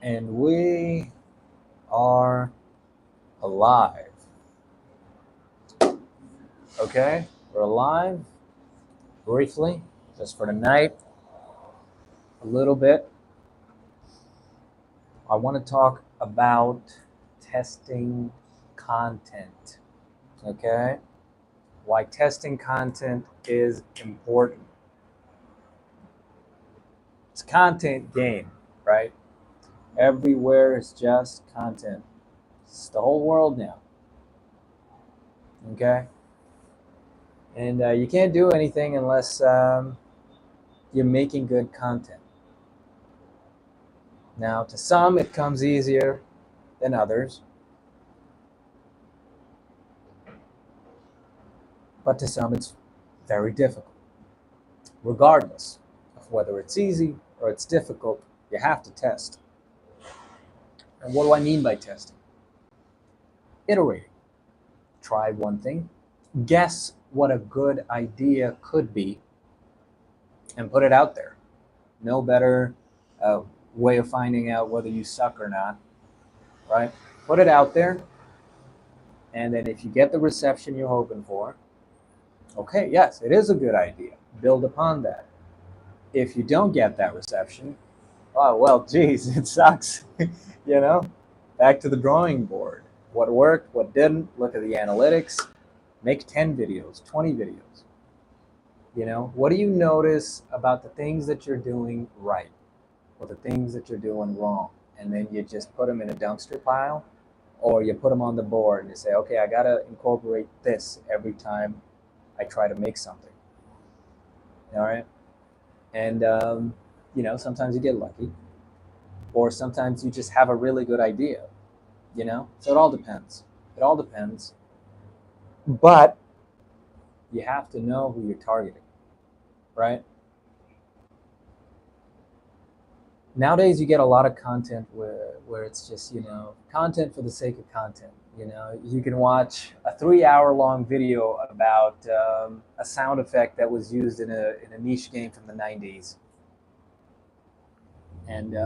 And we are alive. Okay? We're alive briefly, just for tonight, a little bit. I want to talk about testing content. Okay? Why testing content is important. It's a content game, right? Everywhere is just content. It's the whole world now. Okay? And you can't do anything unless you're making good content. Now, to some, it comes easier than others, but to some, it's very difficult. Regardless of whether it's easy or it's difficult, you have to test. And what do I mean by testing? Iterating. Try one thing, guess what a good idea could be, and put it out there. No better way of finding out whether you suck or not, right? Put it out there, and then if you get the reception you're hoping for, okay, yes, it is a good idea. Build upon that. If you don't get that reception, oh, well, geez, it sucks. you know, back to the drawing board. What worked, what didn't, look at the analytics, make 10 videos, 20 videos. What do you notice about the things that you're doing right or the things that you're doing wrong? And then you just put them in a dumpster pile, or you put them on the board and you say, okay, I got to incorporate this every time I try to make something. All right. And, sometimes you get lucky, or sometimes you just have a really good idea, So it all depends. It all depends. But you have to know who you're targeting, right? Nowadays, you get a lot of content where it's just, content for the sake of content. You can watch a 3 hour long video about a sound effect that was used in a niche game from the 90s. And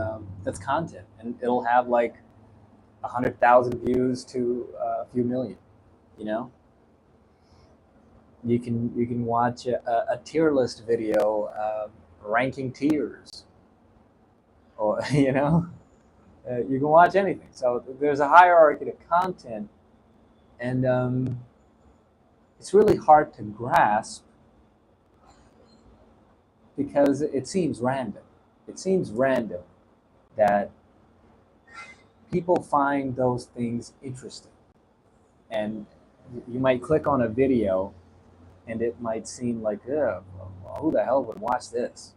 that's content. And it'll have like 100,000 views to a few million, you know? You can watch a tier list video ranking tiers, or you can watch anything. So there's a hierarchy to content, and it's really hard to grasp because it seems random. It seems random that people find those things interesting, and you might click on a video, and it might seem like, well, who the hell would watch this?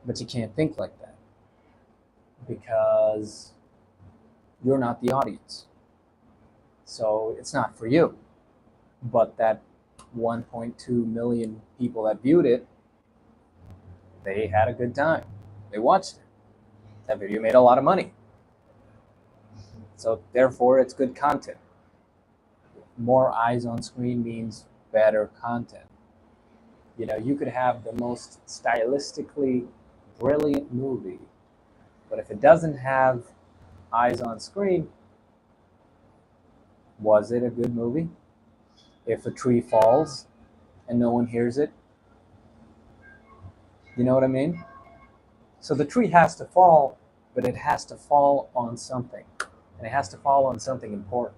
But you can't think like that because you're not the audience. So it's not for you. But that 1.2 million people that viewed it, they had a good time. They watched it. That video made a lot of money. So therefore, it's good content. More eyes on screen means better content. You could have the most stylistically brilliant movie, but if it doesn't have eyes on screen, was it a good movie? If a tree falls and no one hears it, you know what I mean? So the tree has to fall, but it has to fall on something, and it has to fall on something important.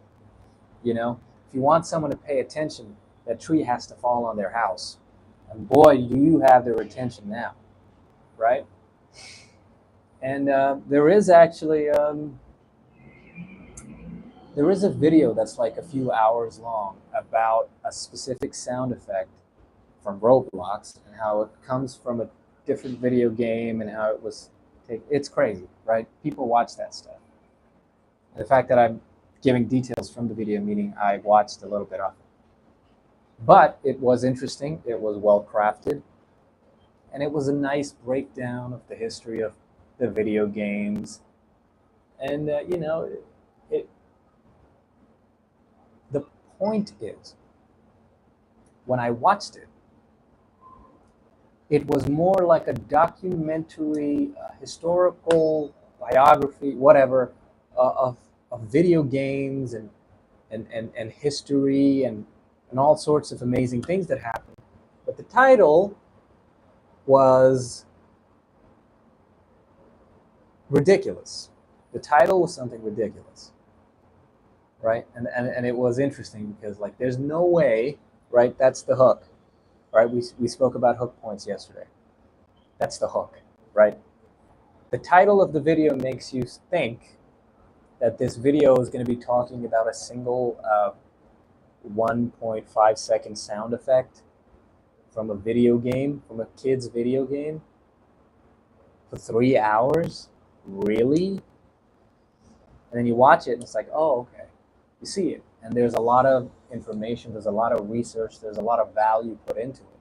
If you want someone to pay attention, that tree has to fall on their house, and boy, do you have their attention now, right? And there is actually there is a video that's like a few hours long about a specific sound effect from Roblox and how it comes from a different video game and how it was. It's crazy, right? People watch that stuff. And the fact that I'm giving details from the video, meaning I watched a little bit of it. But it was interesting. It was well crafted, and it was a nice breakdown of the history of the video games. And it. The point is, when I watched it, it was more like a documentary, historical, biography, whatever, of video games and history and all sorts of amazing things that happened. But the title was ridiculous. The title was something ridiculous, right? And it was interesting because, like, there's no way, right? That's the hook, right? We spoke about hook points yesterday. That's the hook, right? The title of the video makes you think that this video is going to be talking about a single 1.5 second sound effect from a video game, from a kid's video game, for 3 hours. Really? And then you watch it and it's like, oh, okay. You see it. And there's a lot of information, there's a lot of research, there's a lot of value put into it.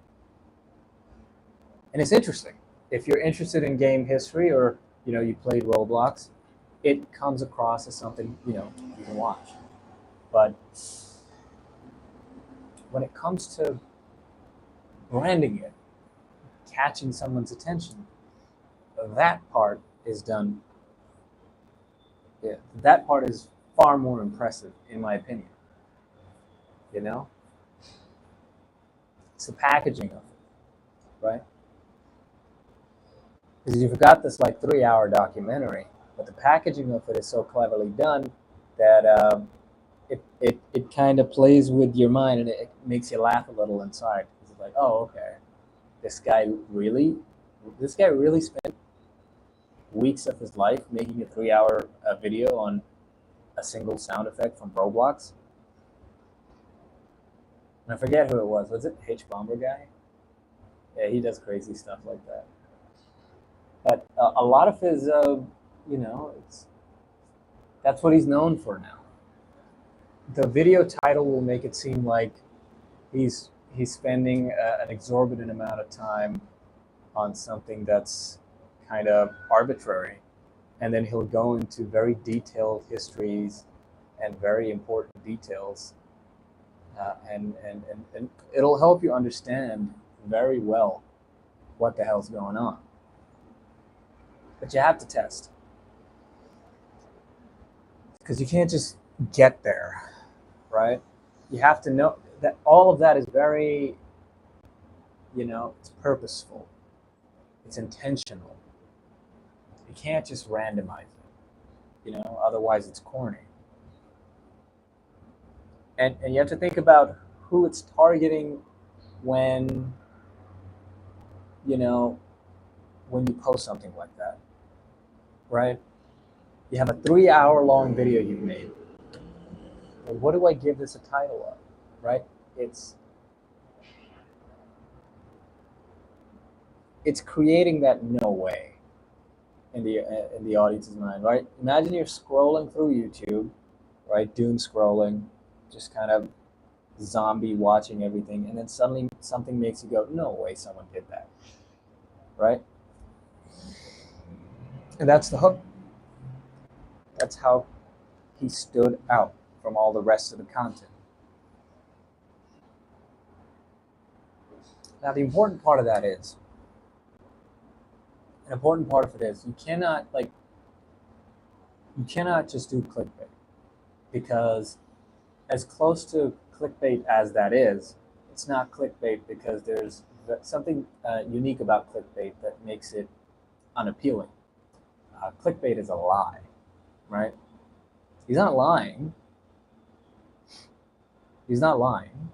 And it's interesting. If you're interested in game history, or you played Roblox, it comes across as something you can watch. But when it comes to branding it, catching someone's attention, that part is done. Yeah, that part is far more impressive, in my opinion. It's the packaging of it, right? Because you've got this like 3-hour documentary, but the packaging of it is so cleverly done that it kind of plays with your mind, and it makes you laugh a little inside. It's like, oh, okay, this guy really spent weeks of his life making a 3-hour video on a single sound effect from Roblox. And I forget who it was. Was it H Bomber guy? Yeah, he does crazy stuff like that. But a lot of his, that's what he's known for now. The video title will make it seem like he's spending an exorbitant amount of time on something that's kind of arbitrary, and then he'll go into very detailed histories and very important details, and it'll help you understand very well what the hell's going on. But you have to test, because you can't just get there, right? You have to know that all of that is very, it's purposeful, it's intentional. You can't just randomize it, otherwise it's corny. And you have to think about who it's targeting when when you post something like that, right? You have a 3-hour-long video you've made. And what do I give this a title of, right? It's creating that no way in the audience's mind, right? Imagine you're scrolling through YouTube, right? Doom scrolling, just kind of zombie watching everything, and then suddenly something makes you go, no way someone did that, right? And that's the hook. That's how he stood out from all the rest of the content. Now, the important part of that is, an important part of it is, you cannot just do clickbait, because as close to clickbait as that is, it's not clickbait because there's something unique about clickbait that makes it unappealing. Clickbait is a lie, right? He's not lying. He's not lying.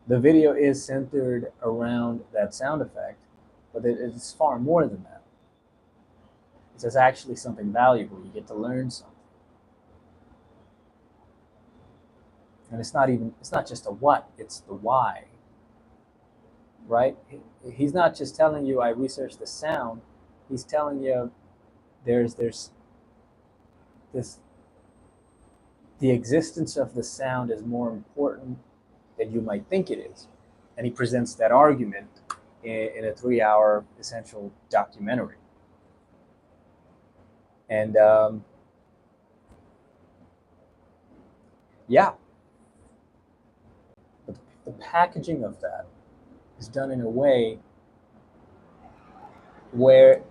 The video is centered around that sound effect, but it's far more than that. It's actually something valuable. You get to learn something. And it's not just a what, it's the why, right? He's not just telling you, I researched the sound. He's telling you there's this, the existence of the sound is more important than you might think it is. And he presents that argument in a 3-hour essential documentary. And yeah, but the packaging of that is done in a way where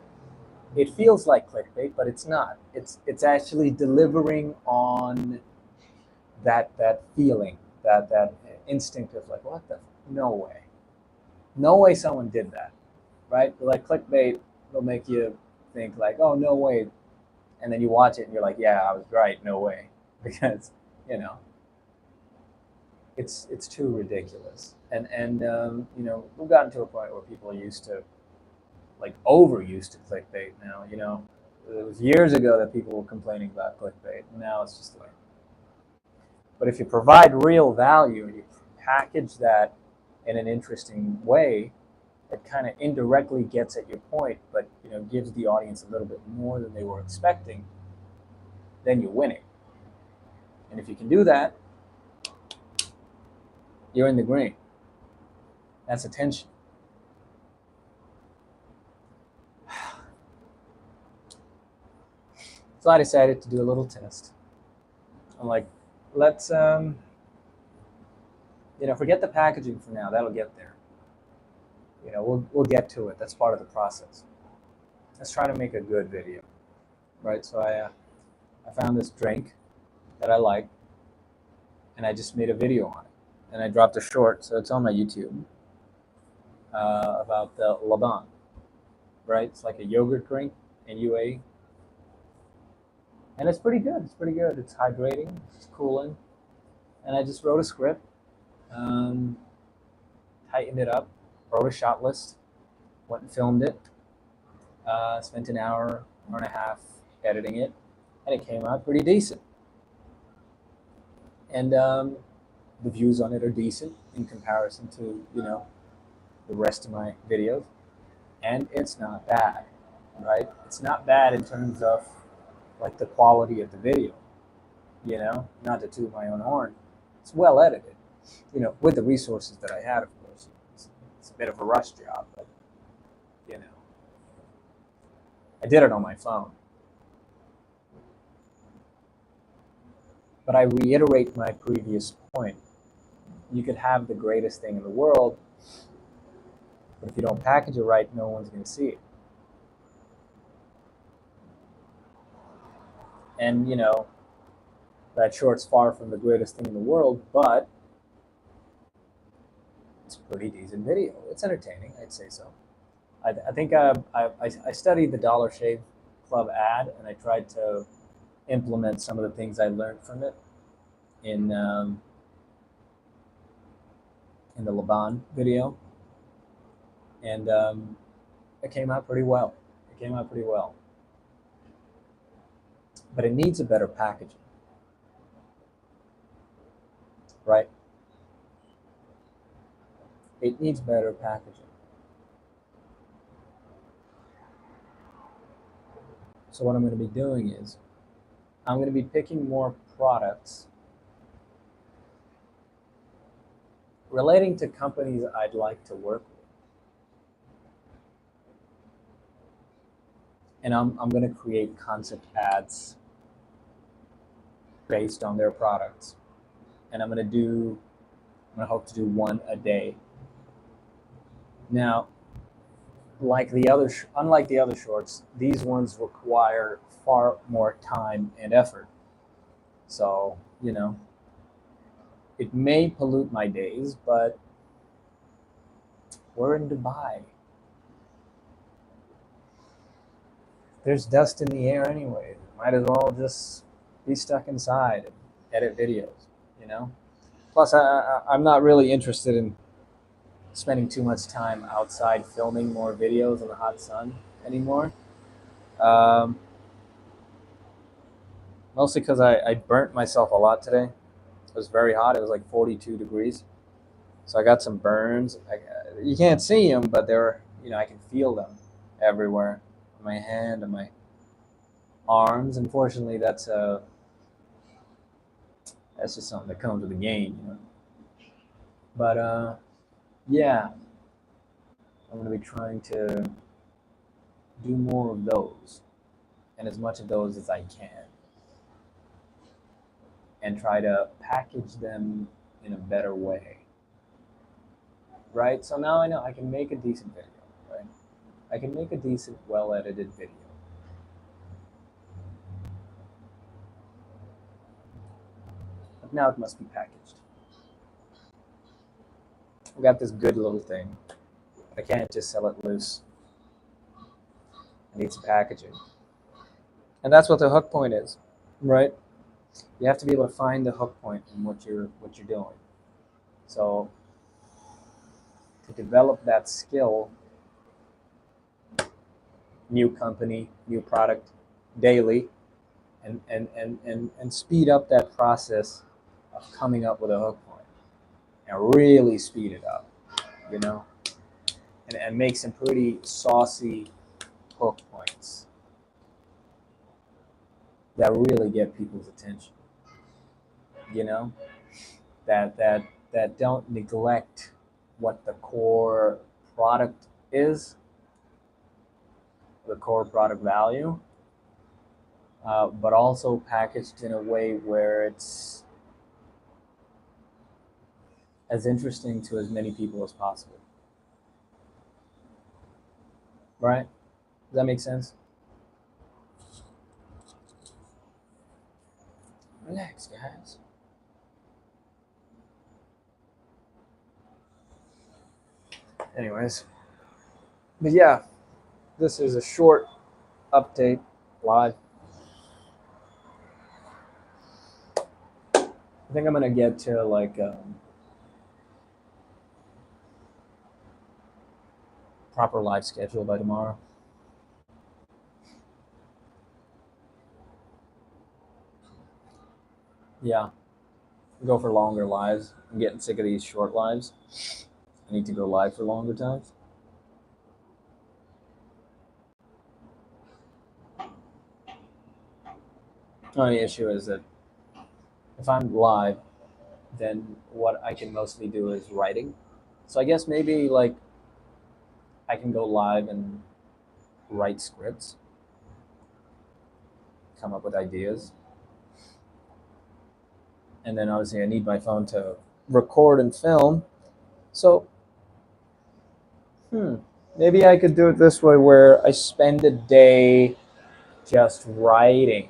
It feels like clickbait, but it's not. It's actually delivering on that feeling, that instinct of like, what the, no way, no way someone did that, right? Like clickbait will make you think like, oh, no way, and then you watch it and you're like, yeah, I was right, no way, because you know it's too ridiculous, and we've gotten to a point where people used to like overused to clickbait now. It was years ago that people were complaining about clickbait. Now it's just like, but if you provide real value and you package that in an interesting way, it kind of indirectly gets at your point, but gives the audience a little bit more than they were expecting, then you're winning. And if you can do that, you're in the green. That's attention. So I decided to do a little test. I'm like, let's forget the packaging for now. That'll get there. We'll get to it. That's part of the process. Let's try to make a good video, right? So I found this drink that I like, and I just made a video on it, and I dropped a short, so it's on my YouTube, about the Laban, right? It's like a yogurt drink in UAE, and it's pretty good. It's pretty good. It's hydrating. It's cooling, and I just wrote a script, tightened it up, wrote a shot list, went and filmed it, spent an hour and a half editing it, and it came out pretty decent. And the views on it are decent in comparison to the rest of my videos, and it's not bad, right? It's not bad in terms of like the quality of the video, not to toot my own horn. It's well edited, with the resources that I had, of course. It's a bit of a rush job, but I did it on my phone. But I reiterate my previous point. You could have the greatest thing in the world, but if you don't package it right, no one's going to see it. And, that short's far from the greatest thing in the world, but it's a pretty decent video. It's entertaining, I'd say so. I think I studied the Dollar Shave Club ad, and I tried to implement some of the things I learned from it in the Laban video, and it came out pretty well. But it needs a better packaging, right? It needs better packaging. So what I'm going to be doing is I'm going to be picking more products relating to companies I'd like to work with. And I'm going to create concept ads based on their products. And I'm going to hope to do one a day. Now, unlike the other shorts, these ones require far more time and effort. So, it may pollute my days, but we're in Dubai. There's dust in the air anyway. Might as well just be stuck inside and edit videos, Plus, I'm not really interested in spending too much time outside filming more videos in the hot sun anymore. Mostly because I burnt myself a lot today. It was very hot. It was like 42 degrees. So I got some burns. You can't see them, but I can feel them everywhere. On my hand and my arms. Unfortunately, that's just something that comes with the game, But yeah, I'm going to be trying to do more of those, and as much of those as I can, and try to package them in a better way, right? So now I know I can make a decent video, right? I can make a decent, well-edited video. like, now it must be packaged. We got this good little thing. I can't just sell it loose. I need some packaging. And that's what the hook point is, right? You have to be able to find the hook point in what you're doing. So to develop that skill, new company, new product, daily, and speed up that process of coming up with a hook point, and really speed it up, you know, and make some pretty saucy hook points that really get people's attention, you know, that don't neglect what the core product is, the core product value, but also packaged in a way where it's as interesting to as many people as possible. Right? Does that make sense? Relax, guys. Anyways, but yeah, this is a short update live. I think I'm gonna get to like proper live schedule by tomorrow. Yeah, go for longer lives. I'm getting sick of these short lives. I need to go live for longer times. The only issue is that if I'm live, then what I can mostly do is writing. So I guess maybe like I can go live and write scripts, come up with ideas. And then obviously I need my phone to record and film. So maybe I could do it this way where I spend a day just writing,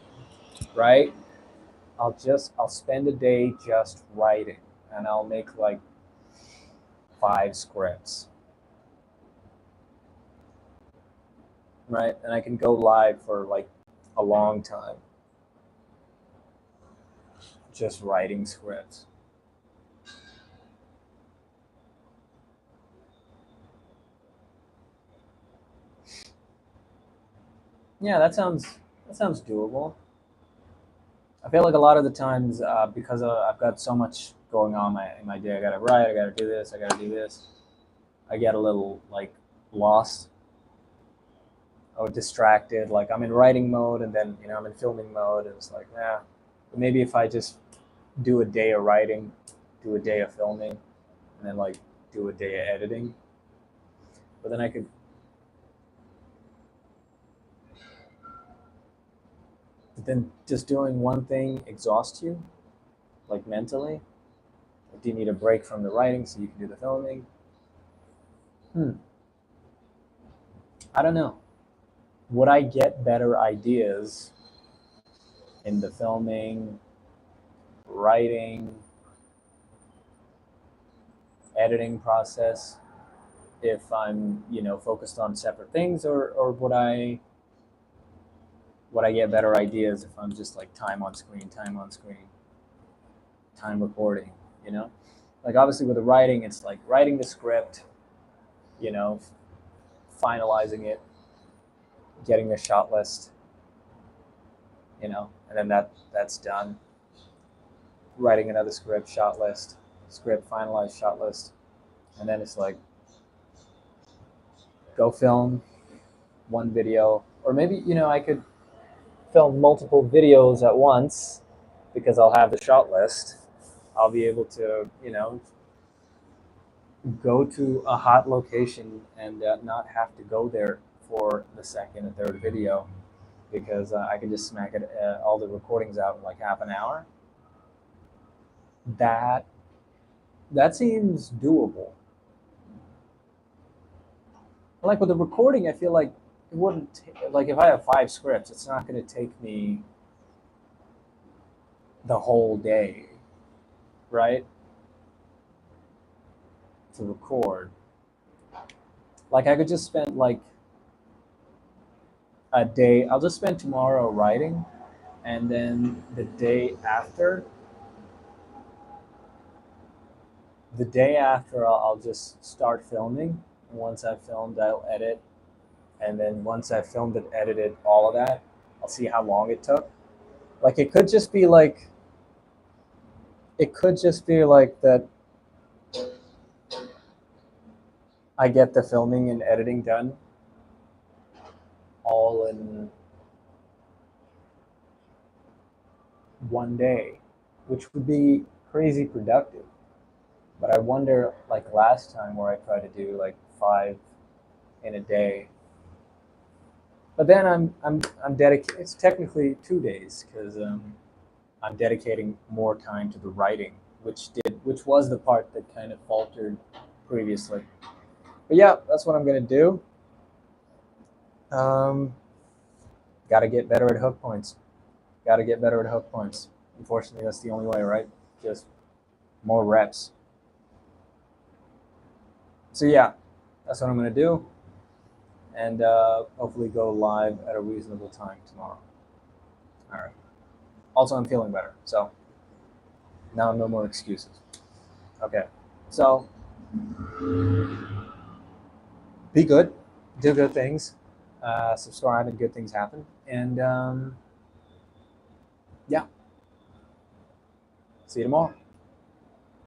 right? I'll spend a day just writing, and I'll make like 5 scripts. Right? And I can go live for like a long time just writing scripts. Yeah, that sounds doable. I feel like a lot of the times, because I've got so much going on in my day, I gotta write, I gotta do this, I gotta do this. I get a little like lost or distracted. Like I'm in writing mode, and then I'm in filming mode, and it's like, nah. But maybe if I just do a day of writing, do a day of filming, and then like do a day of editing, but then I could. But then just doing one thing exhausts you, like mentally? Or do you need a break from the writing so you can do the filming? I don't know. Would I get better ideas in the filming, writing, editing process if I'm, focused on separate things, or would I get better ideas if I'm just like time on screen, time recording, Like obviously with the writing, it's like writing the script, finalizing it, getting the shot list, and then that's done. Writing another script, shot list, finalized shot list, and then it's like go film one video, or maybe I could film multiple videos at once because I'll have the shot list. I'll be able to go to a hot location and not have to go there for the second and third video because I can just smack it all the recordings out in like half an hour. That seems doable. Like with the recording, I feel like it wouldn't like if I have 5 scripts, it's not going to take me the whole day. right? To record. Like I could just spend like a day. I'll just spend tomorrow writing, and then the day after I'll just start filming. And once I've filmed, I'll edit, and then once I've filmed and edited all of that, I'll see how long it took. Like it could just be like that I get the filming and editing done all in one day, which would be crazy productive. But I wonder, like last time where I tried to do like 5 in a day, but then I'm dedicated. It's technically 2 days because I'm dedicating more time to the writing, which was the part that kind of faltered previously. But yeah, that's what I'm gonna do. Um, Got to get better at hook points. Got to get better at hook points. Unfortunately, that's the only way, right? Just more reps. So yeah, that's what I'm gonna do, and hopefully go live at a reasonable time tomorrow. All right. Also, I'm feeling better, so now no more excuses. Okay. So be good, do good things, subscribe, and good things happen. And yeah, see you tomorrow.